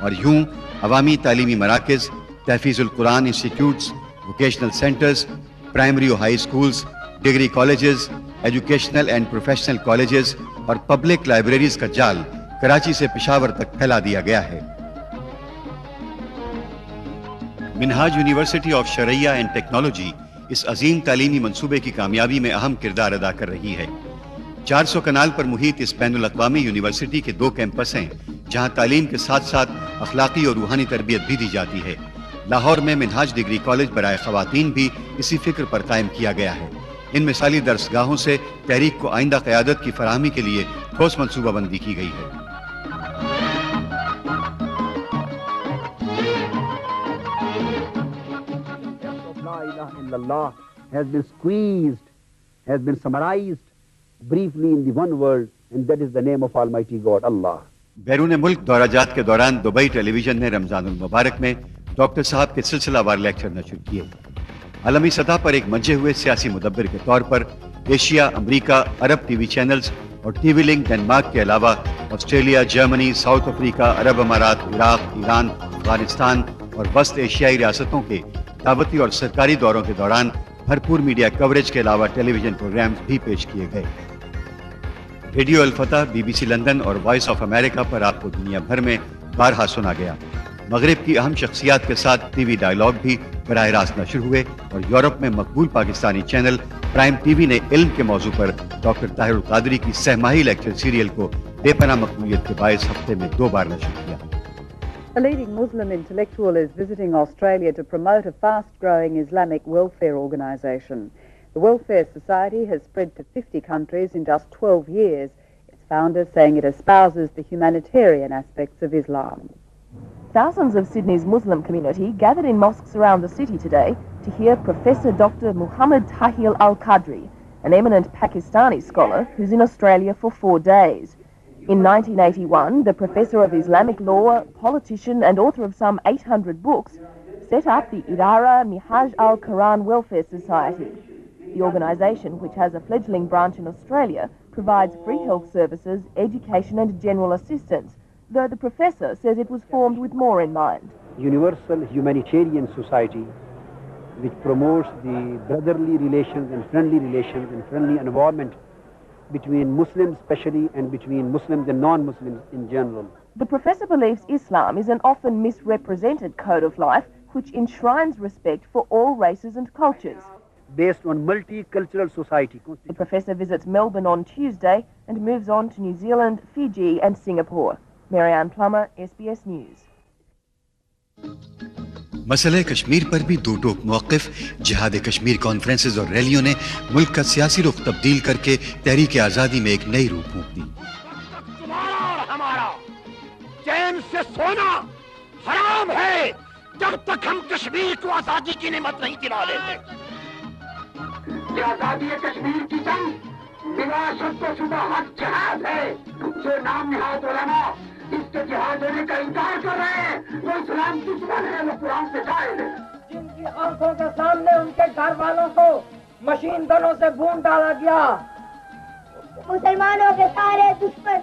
اور یوں عوامی تعلیمی مراکز، تحفیظ القرآن انسٹیٹیوٹس، ووکیشنل سینٹرز، پرائمری و high schools, degree colleges, educational and professional colleges اور پبلک لائبریریز کا جال کراچی سے پشاور تک پھیلا دیا گیا ہے۔ منہاج یونیورسٹی آف شرعیہ اینڈ ٹیکنالوجی اس عظیم تعلیمی منصوبے کی کامیابی میں اہم کردار ادا کر رہی ہے۔ 400 کنال پر محیط اس بین الاقوامی یونیورسٹی کے 2 کیمپس ہیں جہاں تعلیم کے ساتھ ساتھ اخلاقی اور روحانی تربیت بھی دی جاتی ہے۔ لاہور میں منہاج ڈگری کالج برائے خواتین بھی اسی فکر پر قائم کیا گیا ہے۔ ان مثالی درسگاہوں سے تحریک کو آئندہ قیادت کی فراہمی کے لیے ٹھوس منصوبہ بندی کی گئی ہے۔ has been squeezed, has been summarized briefly in the one word, and that is the name of Almighty God, Allah. بیرون ملک دورہ جات کے دوران دبئی ٹیلی ویژن نے رمضان المبارک میں ڈاکٹر صاحب کے سلسلہ وار لیکچر نشر کیے۔ عالمی سطح پر ایک منجے ہوئے سیاسی مدبر کے طور پر ایشیا، امریکہ، عرب ٹی وی چینلز اور ٹی وی لنک ڈنمارک کے علاوہ آسٹریلیا، جرمنی، ساؤتھ افریقہ، عرب امارات، عراق، ایران، افغانستان اور وسط ایشیائی ریاستوں کے دعوتی اور سرکاری دوروں کے دوران بھرپور میڈیا کوریج کے علاوہ ٹیلی ویژن پروگرامز بھی پیش کیے گئے۔ ریڈیو الفتح، بی بی سی لندن اور وائس آف امریکہ پر آپ کو دنیا بھر میں بارہا سنا گیا۔ مغرب کی اہم شخصیات کے ساتھ ٹی وی ڈائیلاگ بھی براہ راست نشر ہوئے اور یورپ میں مقبول Pakistani channel prime T V نے علم کے موضوع پر ڈاکٹر طاہر القادری کی سہ ماہی لیکچر سیریل کو بے پناہ مقبولیت کے باعث ہفتے میں 2 بار نشر کیا۔ A leading Muslim intellectual is visiting Australia to promote a fast-growing Islamic welfare organisation. The Welfare Society has spread to 50 countries in just 12 years, its founders saying it espouses the humanitarian aspects of Islam. Thousands of Sydney's Muslim community gathered in mosques around the city today to hear Professor Dr. Muhammad Tahir Al-Qadri, an eminent Pakistani scholar who's in Australia for 4 days. In 1981, the professor of Islamic law, politician and author of some 800 books, set up the Idara Minhaj al-Quran Welfare Society. The organisation, which has a fledgling branch in Australia, provides free health services, education and general assistance, though the professor says it was formed with more in mind. Universal humanitarian society which promotes the brotherly relations and friendly environment between Muslims especially and between Muslims and non-Muslims in general. The professor believes Islam is an often misrepresented code of life which enshrines respect for all races and cultures. Based on multicultural society. The professor visits Melbourne on Tuesday and moves on to New Zealand, Fiji and Singapore. Marianne Plummer, SBS News. مسئلہ کشمیر پر بھی دو ٹوک موقف جہاد کشمیر کانفرنسز اور ریلیوں نے ملک کا سیاسی رخ تبدیل کر کے تحریک آزادی میں ایک نئی روح پھونک دی۔ تمہارا اور ہمارا چین سے سونا حرام ہے جب تک ہم کشمیر کو آزادی کی نعمت نہیں دلا لیتے۔ یہ آزادی کشمیر کی جنگ بلا شک و شبہ حق جہاد ہے جو نام نہاد علماء اس کے جہاد دینے کا انکار کر رہے ہیں، وہ اسلام دشمن ہے، وہ قرآن سے جاہل ہے۔ جن کی آنکھوں کے سامنے ان کے گھر والوں کو مشین گنوں سے بھون ڈالا گیا۔ مسلمانوں کے سارے دشمن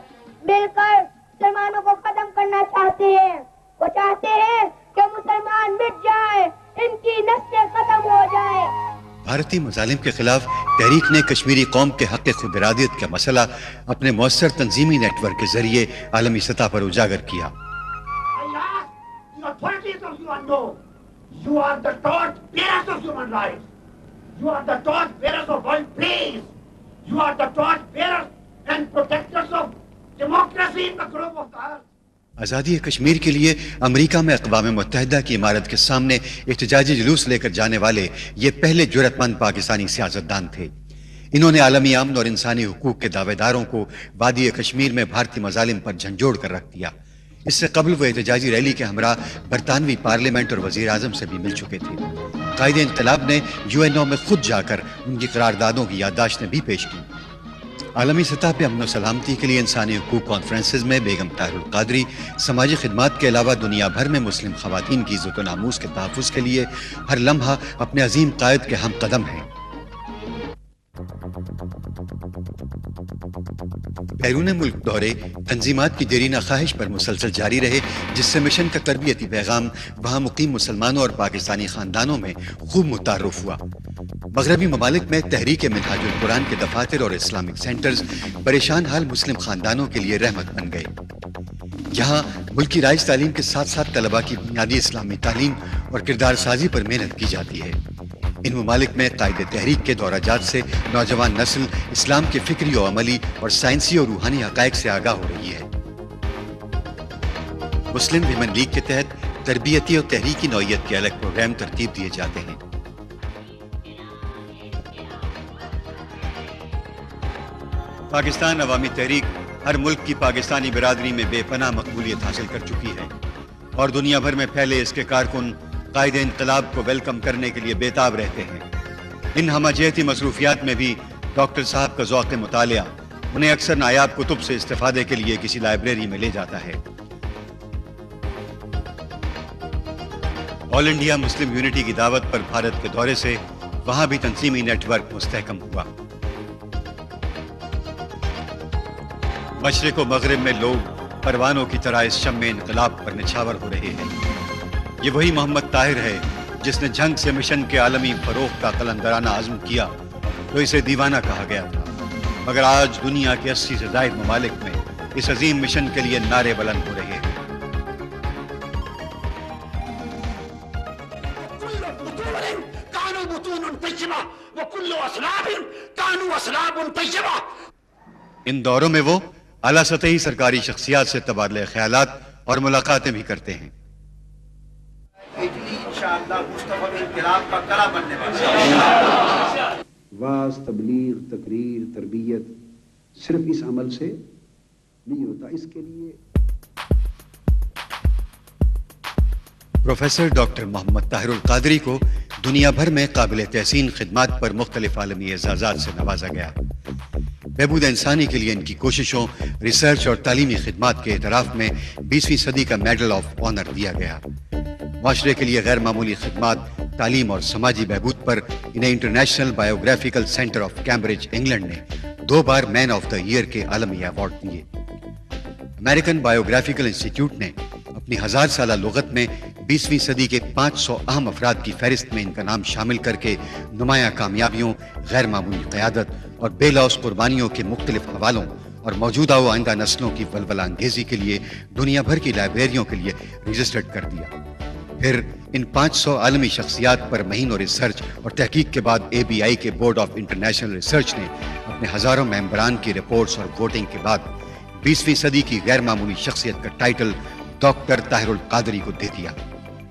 مل کر مسلمانوں کو ختم کرنا چاہتے ہیں، وہ چاہتے ہیں کہ مسلمان مٹ جائے، ان کی نسلیں ختم ہو جائے۔ بھارتی مظالم کے خلاف تحریک نے کشمیری قوم کے حق خود ارادیت کا مسئلہ اپنے مؤثر تنظیمی نیٹ ورک کے ذریعے عالمی سطح پر اجاگر کیا۔ آزادی کشمیر کے لیے امریکہ میں اقوام متحدہ کی عمارت کے سامنے احتجاجی جلوس لے کر جانے والے یہ پہلے جرأت مند پاکستانی سیاستدان تھے۔ انہوں نے عالمی امن اور انسانی حقوق کے دعوے داروں کو وادی کشمیر میں بھارتی مظالم پر جھنجھوڑ کر رکھ دیا۔ اس سے قبل وہ احتجاجی ریلی کے ہمراہ برطانوی پارلیمنٹ اور وزیر اعظم سے بھی مل چکے تھے۔ قائد انقلاب نے UN میں خود جا کر ان کی قراردادوں کی یادداشتیں بھی پیش کی۔ عالمی سطح پہ امن و سلامتی کے لیے انسانی حقوق کانفرنسز میں بیگم طاہر القادری سماجی خدمات کے علاوہ دنیا بھر میں مسلم خواتین کی عزت و ناموس کے تحفظ کے لیے ہر لمحہ اپنے عظیم قائد کے ہم قدم ہیں۔ بیرون ملک دورے تنظیمات کی دیرینہ خواہش پر مسلسل جاری رہے، جس سے مشن کا تربیتی پیغام وہاں مقیم مسلمانوں اور پاکستانی خاندانوں میں خوب متعارف ہوا۔ مغربی ممالک میں تحریک منہاج القرآن کے دفاتر اور اسلامک سینٹرز پریشان حال مسلم خاندانوں کے لیے رحمت بن گئے۔ یہاں ملکی رائج تعلیم کے ساتھ ساتھ طلباء کی بنیادی اسلامی تعلیم اور کردار سازی پر محنت کی جاتی ہے۔ ان ممالک میں قائد تحریک کے دورہ جات سے نوجوان نسل اسلام کے فکری و عملی اور سائنسی اور روحانی حقائق سے آگاہ ہو رہی ہے۔ مسلم ویمن لیگ کے تحت تربیتی اور تحریکی نوعیت کے الگ پروگرام ترتیب دیے جاتے ہیں۔ پاکستان عوامی تحریک ہر ملک کی پاکستانی برادری میں بے پناہ مقبولیت حاصل کر چکی ہے اور دنیا بھر میں پھیلے اس کے کارکن قائد انقلاب کو ویلکم کرنے کے لیے بےتاب رہتے ہیں۔ ان ہمہ جہتی مصروفیات میں بھی ڈاکٹر صاحب کا ذوق مطالعہ انہیں اکثر نایاب کتب سے استفادے کے لیے کسی لائبریری میں لے جاتا ہے۔ آل انڈیا مسلم یونٹی کی دعوت پر بھارت کے دورے سے وہاں بھی تنظیمی نیٹ ورک مستحکم ہوا۔ مشرق و مغرب میں لوگ پروانوں کی طرح اس شمع انقلاب پر نچھاور ہو رہے ہیں۔ یہ وہی محمد طاہر ہے جس نے جنگ سے مشن کے عالمی فروغ کا قلندرانہ عزم کیا تو اسے دیوانہ کہا گیا تھا، مگر آج دنیا کے 80 سے زائد ممالک میں اس عظیم مشن کے لیے نعرے بلند ہو رہے ہیں۔ ان دوروں میں وہ اعلیٰ سطحی سرکاری شخصیات سے تبادلہ خیالات اور ملاقاتیں بھی کرتے ہیں۔ واز، تبلیغ، تقریر، تربیت صرف اس عمل سے نہیں ہوتا، اس کے لیے پروفیسر ڈاکٹر محمد طاہر القادری کو دنیا بھر میں قابل تحسین خدمات پر مختلف عالمی اعزازات سے نوازا گیا۔ بہبود انسانی کے لیے ان کی کوششوں، ریسرچ اور تعلیمی خدمات کے اعتراف میں 20ویں صدی کا میڈل آف آنر دیا گیا۔ معاشرے کے لیے غیر معمولی خدمات، تعلیم اور سماجی بہبود پر انہیں international biographical centre of Cambridge England نے 2 بار مین آف دا ایئر کے عالمی ایوارڈ دیے۔ امریکن بایوگرافیکل انسٹیٹیوٹ نے اپنی 1000 سالہ لغت میں 20ویں صدی کے 500 اہم افراد کی فہرست میں ان کا نام شامل کر کے نمایاں کامیابیوں، غیر معمولی قیادت اور بے لوث قربانیوں کے مختلف حوالوں اور موجودہ و آئندہ نسلوں کی ولولہ انگیزی کے لیے دنیا بھر کی لائبریریوں کے لیے رجسٹرڈ کر دیا۔ پھر ان 500 عالمی شخصیات پر مہینوں ریسرچ اور تحقیق کے بعد ABI کے بورڈ آف انٹرنیشنل ریسرچ نے اپنے ہزاروں ممبران کی رپورٹس اور ووٹنگ کے بعد 20ویں صدی کی غیر معمولی شخصیت کا ٹائٹل ڈاکٹر طاہر القادری کو دے دیا۔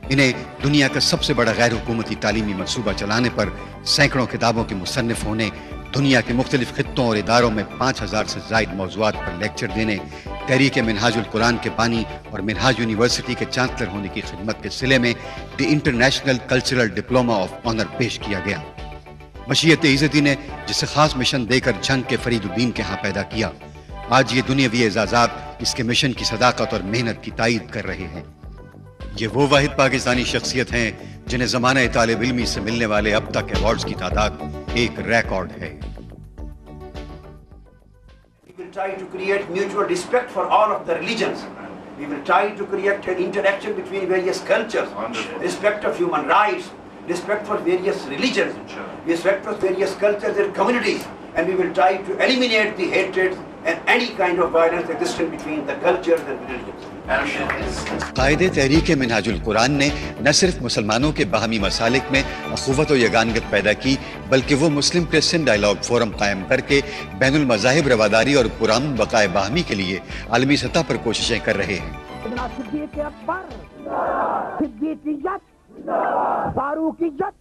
انہیں دنیا کا سب سے بڑا غیر حکومتی تعلیمی منصوبہ چلانے پر، سینکڑوں کتابوں کے مصنف ہونے، دنیا کے مختلف خطوں اور اداروں میں 5000 سے زائد موضوعات پر لیکچر دینے، تحریک منہاج القرآن کے بانی اور منہاج یونیورسٹی کے چانسلر ہونے کی خدمت کے صلے میں the international cultural diploma of honour پیش کیا گیا۔ مشیت عزتی نے جسے خاص مشن دے کر جنگ کے فرید الدین کے ہاں پیدا کیا، آج یہ دنیاوی اعزازات اس کے مشن کی صداقت اور محنت کی تائید کر رہے ہیں۔ یہ وہ واحد پاکستانی شخصیت ہیں جنہیں زمانہ طالب علمی سے ملنے والے اب تک ایوارڈز کی تعداد ایک ریکارڈ ہے۔ We will try to create mutual respect for all of the religions. We will try to create an interaction between various cultures, respect of human rights, respect for various religions, respect for various cultures and communities, and we will try to eliminate the hatred and any kind of violence existing between the cultures and religions. قائد تحریک منہاج القرآن نے نہ صرف مسلمانوں کے باہمی مسالک میں اخوت و یگانگت پیدا کی، بلکہ وہ مسلم کرسچن ڈائیلاگ فورم قائم کر کے بین المذاہب رواداری اور پرامن بقائے باہمی کے لیے عالمی سطح پر کوششیں کر رہے ہیں۔ صدیق اکبر، صدیقیت، فاروقیت،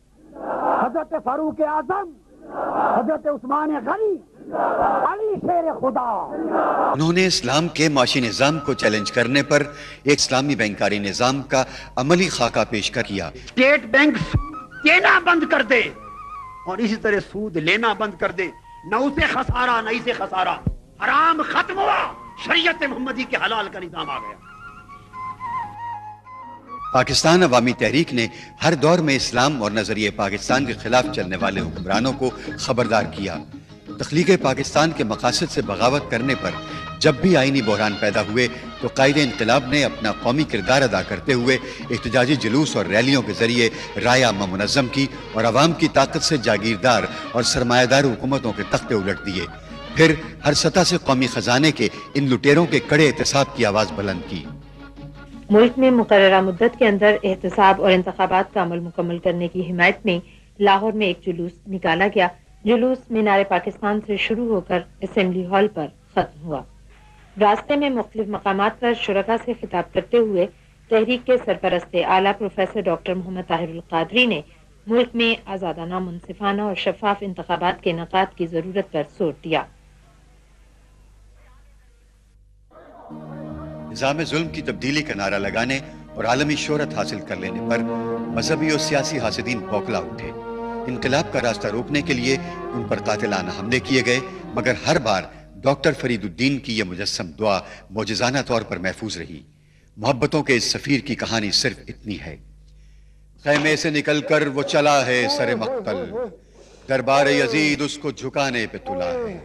حضرت فاروق اعظم، حضرت عثمان غنی، علی شیر خدا۔ انہوں نے اسلام کے معاشی نظام کو چیلنج کرنے پر ایک اسلامی بینکاری نظام کا عملی خاکہ پیش کیا۔ اسٹیٹ بینک دینا بند کر دے اور اسی طرح سود لینا بند کر دے، نہ اسے خسارہ نہ اسے خسارہ، حرام ختم ہوا، شریعت محمدی کے حلال کا نظام آ گیا۔ پاکستان عوامی تحریک نے ہر دور میں اسلام اور نظریہ پاکستان کے خلاف چلنے والے حکمرانوں کو خبردار کیا۔ تخلیق پاکستان کے مقاصد سے بغاوت کرنے پر جب بھی آئینی بحران پیدا ہوئے تو قائد انقلاب نے اپنا قومی کردار ادا کرتے ہوئے احتجاجی جلوس اور ریلیوں کے ذریعے رائے عامہ منظم کی اور عوام کی طاقت سے جاگیردار اور سرمایہ دار حکومتوں کے تختے الٹ دیے۔ پھر ہر سطح سے قومی خزانے کے ان لٹیروں کے کڑے احتساب کی آواز بلند کی۔ ملک میں مقررہ مدت کے اندر احتساب اور انتخابات کا عمل مکمل کرنے کی حمایت میں لاہور میں ایک جلوس نکالا گیا۔ جلوس مینار پاکستان سے شروع ہو کر اسمبلی ہال پر ختم ہوا۔ راستے میں مختلف مقامات پر شرکا سے خطاب کرتے ہوئے تحریک کے سرپرست اعلیٰ پروفیسر ڈاکٹر محمد طاہر القادری نے ملک میں آزادانہ، منصفانہ اور شفاف انتخابات کے انعقاد کی ضرورت پر زور دیا۔ نظام ظلم کی تبدیلی کا نعرہ لگانے اور عالمی شہرت حاصل کر لینے پر مذہبی اور سیاسی حاسدین بوکھلا اٹھے۔ انقلاب کا راستہ روکنے کے لیے ان پر قاتلانہ حملے کیے گئے، مگر ہر بار ڈاکٹر فرید الدین کی یہ مجسم دعا معجزانہ طور پر محفوظ رہی۔ محبتوں کے اس سفیر کی کہانی صرف اتنی ہے: خیمے سے نکل کر وہ چلا ہے سر مقتل، دربار یزید اس کو جھکانے پہ تلا ہے۔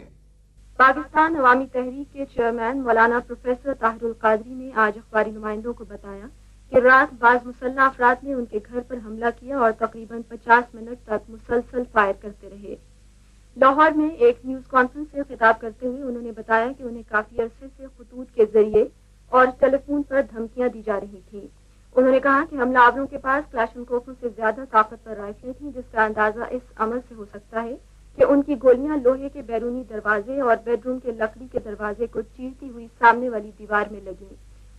پاکستان عوامی تحریک کے چیئرمین مولانا پروفیسر طاہر القادری نے آج اخباری نمائندوں کو بتایا کہ رات بعض مسلح افراد نے ان کے گھر پر حملہ کیا اور تقریباً 50 منٹ تک مسلسل فائر کرتے رہے۔ لاہور میں ایک نیوز کانفرنس سے خطاب کرتے ہوئے انہوں نے بتایا کہ انہیں کافی عرصے سے خطوط کے ذریعے اور ٹیلی فون پر دھمکیاں دی جا رہی تھیں۔ انہوں نے کہا کہ حملہ آوروں کے پاس کلاشنکوفوں سے زیادہ طاقتور رائفلیں تھیں، جس کا اندازہ اس عمل سے ہو سکتا ہے کہ ان کی گولیاں لوہے کے بیرونی دروازے اور بیڈ روم کے لکڑی کے دروازے کو چیرتی ہوئی سامنے والی دیوار میں لگیں۔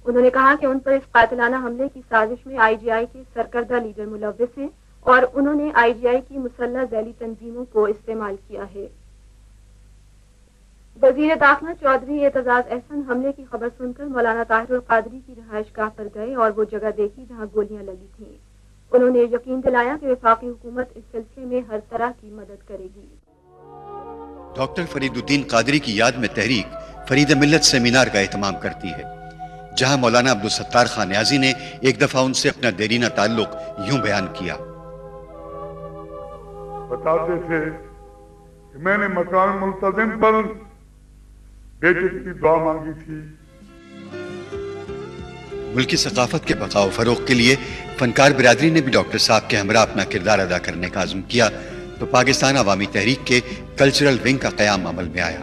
انہوں نے کہا کہ ان پر اس قاتلانہ حملے کی سازش میں آئی جی آئی کے سرکردہ لیڈر ملوث ہیں اور انہوں نے آئی جی آئی کی مسلح ذیلی تنظیموں کو استعمال کیا ہے۔ وزیر داخلہ چودھری اعتزاز احسن حملے کی خبر سن کر مولانا طاہر القادری کی رہائش گاہ پر گئے اور وہ جگہ دیکھی جہاں گولیاں لگی تھیں۔ انہوں نے یقین دلایا کہ وفاقی حکومت اس سلسلے میں ہر طرح کی مدد کرے گی۔ ڈاکٹر فرید الدین قادری کی یاد میں تحریک فرید ملت سیمینار کا اہتمام کرتی ہے، جہاں مولانا عبدالستار خان نیازی نے ایک دفعہ ان سے اپنا دیرینہ تعلق یوں بیان کیا۔ بتاتے تھے کہ میں نے مکان ملتزم پر بیٹے کی دعا مانگی تھی۔ ملکی ثقافت کے بقا و فروغ کے لیے فنکار برادری نے بھی ڈاکٹر صاحب کے ہمراہ اپنا کردار ادا کرنے کا عزم کیا تو پاکستان عوامی تحریک کے کلچرل ونگ کا قیام عمل میں آیا۔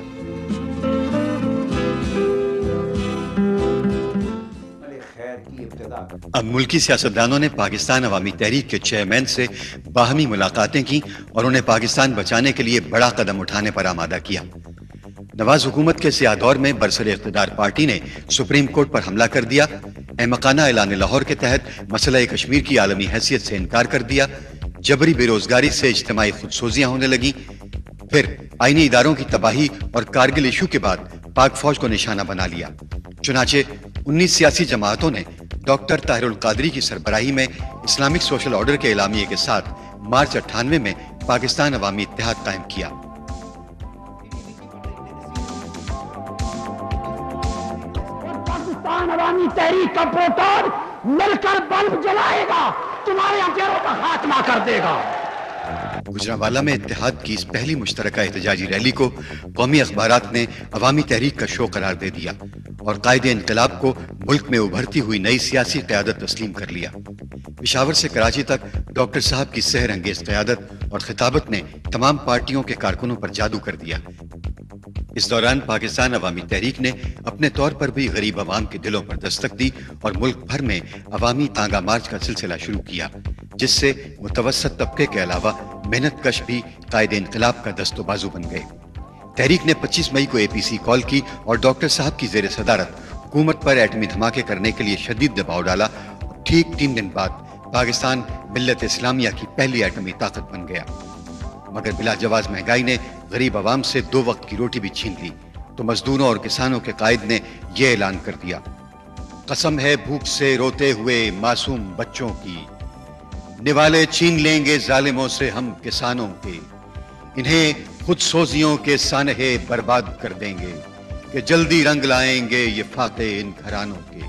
اب ملکی سیاستدانوں نے پاکستان عوامی تحریک کے چیئرمین سے باہمی ملاقاتیں کی اور انہیں پاکستان بچانے کے لیے بڑا قدم اٹھانے پر آمادہ کیا۔ نواز حکومت کے سیاہ دور میں برسر اقتدار پارٹی نے سپریم کورٹ پر حملہ کر دیا، احمقانہ اعلان لاہور کے تحت مسئلہ کشمیر کی عالمی حیثیت سے انکار کر دیا، جبری بے روزگاری سے اجتماعی خودسوزیاں ہونے لگیں، پھر آئینی اداروں کی تباہی اور کارگل ایشو کے بعد پاک فوج کو نشانہ بنا لیا۔ چنانچہ 19 سیاسی جماعتوں نے ڈاکٹر طاہر القادری کی سربراہی میں اسلامک سوشل آرڈر کے اعلامیے کے ساتھ مارچ 98 میں پاکستان عوامی اتحاد قائم کیا۔ پاکستان عوامی تحریک کا پروٹون مل کر بلب جلائے گا، تمہارے ہتھیاروں کا خاتمہ کر دے گا۔ گجرانوالہ میں اتحاد کی اس پہلی مشترکہ احتجاجی ریلی کو قومی اخبارات نے عوامی تحریک کا شو قرار دے دیا اور قائد انقلاب کو ملک میں ابھرتی ہوئی نئی سیاسی قیادت تسلیم کر لیا۔ پشاور سے کراچی تک ڈاکٹر صاحب کی سحر انگیز قیادت اور خطابت نے تمام پارٹیوں کے کارکنوں پر جادو کر دیا۔ اس دوران پاکستان عوامی تحریک نے اپنے طور پر بھی غریب عوام کے دلوں پر دستک دی اور ملک بھر میں عوامی تانگا مارچ کا سلسلہ شروع کیا، جس سے متوسط طبقے کے علاوہ محنت کش بھی قائد انقلاب کا دست و بازو بن گئے۔ تحریک نے 25 مئی کو APC کال کی اور ڈاکٹر صاحب کی زیر صدارت حکومت پر ایٹمی دھماکے کرنے کے لیے شدید دباؤ ڈالا اور ٹھیک 3 دن بعد پاکستان ملت اسلامیہ کی پہلی ایٹمی طاقت بن گیا۔ مگر بلا جواز مہنگائی نے غریب عوام سے 2 وقت کی روٹی بھی چھین لی تو مزدوروں اور کسانوں کے قائد نے یہ اعلان کر دیا: قسم ہے بھوک سے روتے ہوئے معصوم بچوں کی، نوالے چھین لیں گے ظالموں سے ہم کسانوں کے، انہیں خود سوزیوں کے سانحے برباد کر دیں گے کہ جلدی رنگ لائیں گے یہ فاقے ان گھرانوں کے۔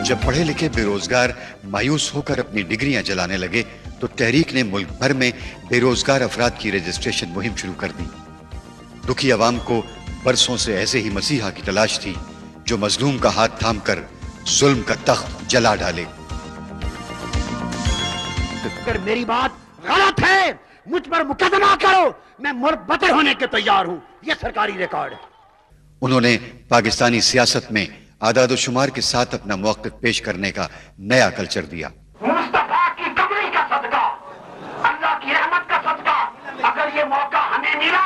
جب پڑھے لکھے بے روزگار مایوس ہو کر اپنی ڈگریاں جلانے لگے تو تحریک نے ملک بھر میں بے روزگار افراد کی رجسٹریشن مہم شروع کر دی۔ دکھی عوام کو برسوں سے ایسے ہی مسیحا کی تلاش تھی جو مظلوم کا ہاتھ تھام کر ظلم کا تخت جلا ڈالے۔ اگر میری بات غلط ہے مجھ پر مقدمہ کرو، میں مربتر ہونے کے تیار ہوں، یہ سرکاری ریکارڈ ہے۔ انہوں نے پاکستانی سیاست میں اعداد و شمار کے ساتھ اپنا موقف پیش کرنے کا نیا کلچر دیا۔ مصطفیٰ کی کمری کا صدقہ، اللہ کی رحمت کا صدقہ، اگر یہ موقع ہمیں ملا